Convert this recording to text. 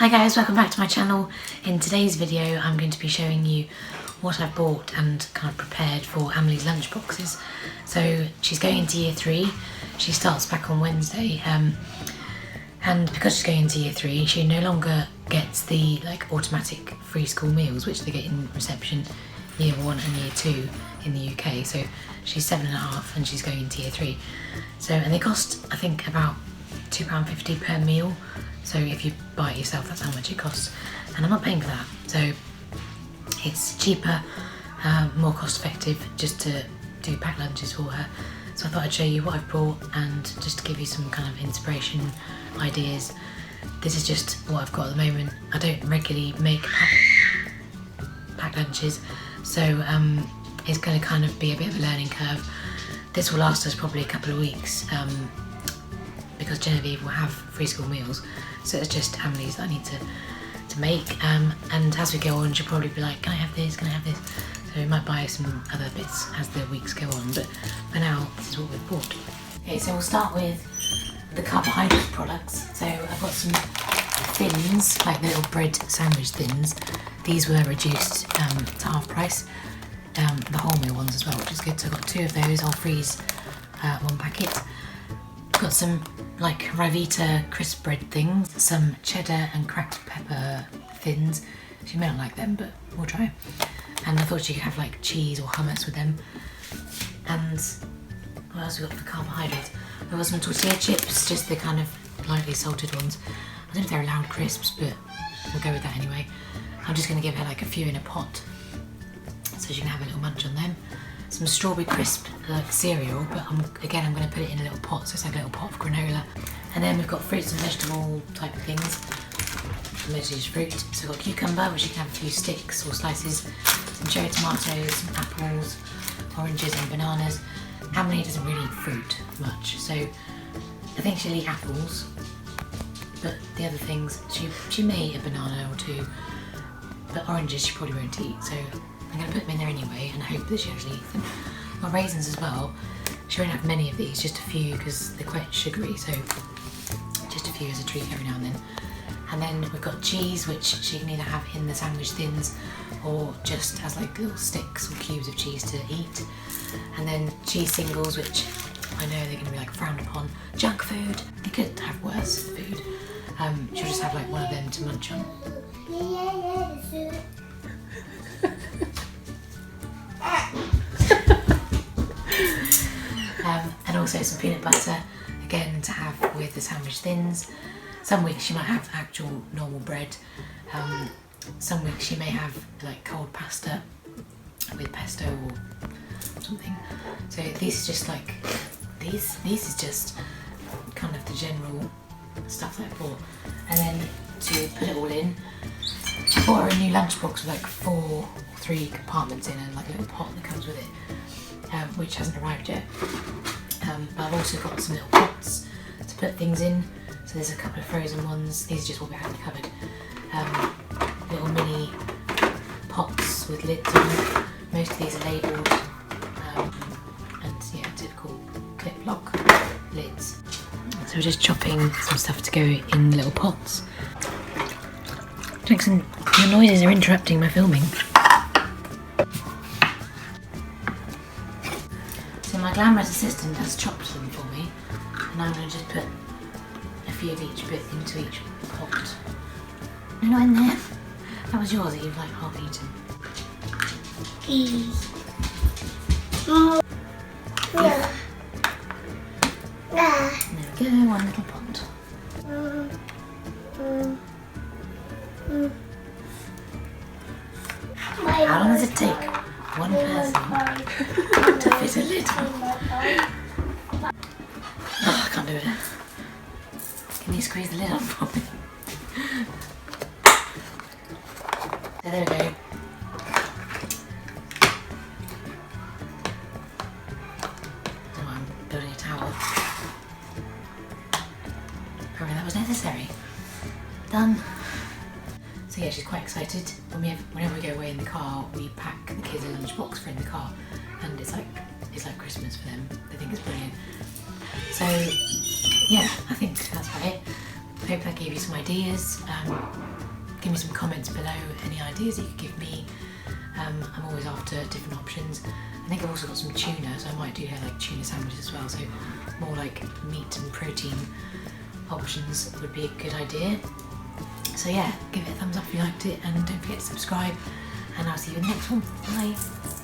Hi guys, welcome back to my channel. In today's video I'm going to be showing you what I've bought and kind of prepared for Emily's lunch boxes. So she's going into year 3, she starts back on Wednesday, and because she's going into year 3 she no longer gets the automatic free school meals which they get in reception year 1 and year 2 in the UK. So she's 7.5 and she's going into year 3. So, and they cost I think about £2.50 per meal. So if you buy it yourself, that's how much it costs. And I'm not paying for that. So it's cheaper, more cost effective just to do packed lunches for her. So I thought I'd show you what I've brought and just to give you some kind of inspiration, ideas. This is just what I've got at the moment. I don't regularly make packed lunches, so it's going to kind of be a bit of a learning curve. This will last us probably a couple of weeks because Genevieve will have free school meals, so it's just Emily's that I need to make, and as we go on she'll probably be like, can I have this, can I have this? So we might buy some other bits as the weeks go on, but for now this is what we've bought. Okay, so we'll start with the carbohydrate products. So I've got some thins, like the little bread sandwich thins. These were reduced to half price, the wholemeal ones as well, which is good. So I've got 2 of those. I'll freeze 1 packet. Got some like Ryvita crisp bread things, some cheddar and cracked pepper thins. She may not like them, but we'll try. And I thought she could have like cheese or hummus with them. And what else we got for carbohydrates? We've got some tortilla chips, just the kind of lightly salted ones. I don't know if they're allowed crisps, but we'll go with that anyway. I'm just going to give her like a few in a pot so she can have a little munch on them. Some strawberry crisp cereal, but I'm going to put it in a little pot, so it's like a little pot of granola. And then we've got fruits and vegetable type of things, mostly just fruit. So we've got cucumber, which you can have a few sticks or slices, some cherry tomatoes, some apples, oranges and bananas. Emily doesn't really eat fruit much, so I think she'll eat apples, but the other things, she may eat a banana or 2, but oranges she probably won't eat, so I'm going to put them in there anyway and hope that she actually eats them. Got raisins as well. She won't have many of these, just a few because they're quite sugary, so just a few as a treat every now and then. And then we've got cheese, which she can either have in the sandwich thins or just as like little sticks or cubes of cheese to eat. And then cheese singles, which I know they're going to be like frowned upon. Junk food. They could have worse food. She'll just have like one of them to munch on. And also some peanut butter, again to have with the sandwich thins. Some weeks she might have actual normal bread. Some weeks she may have like cold pasta with pesto or something. So these is just like these is just kind of the general stuff that I bought. And then to put it all in, I bought her a new lunchbox with like 4 or 3 compartments in and like a little pot that comes with it, which hasn't arrived yet. But I've also got some little pots to put things in. So there's a couple of frozen ones. These are just what we have in the cupboard. Little mini pots with lids on them. Most of these are labelled, and yeah, typical clip lock lids. So we're just chopping some stuff to go in little pots. Jackson, your noises are interrupting my filming. So my glamorous assistant has chopped them for me, and I'm going to just put a few of each bit into each pot. No, not in there. That was yours that you've like half eaten. Yeah. There we go, one little pot. How long does it take one person to fit a lid? Oh, I can't do it. Can you squeeze the lid up for me? So there we go. So I'm building a tower. Apparently that was necessary. Done. So yeah, she's quite excited. Whenever we go away in the car, we pack the kids a lunchbox for in the car, and it's like Christmas for them. They think it's brilliant. So yeah, I think that's about it. I hope that gave you some ideas. Give me some comments below, any ideas that you could give me. I'm always after different options. I think I've also got some tuna, so I might do like tuna sandwiches as well, so more like meat and protein options would be a good idea. So yeah, give it a thumbs up if you liked it, and don't forget to subscribe, and I'll see you in the next one. Bye!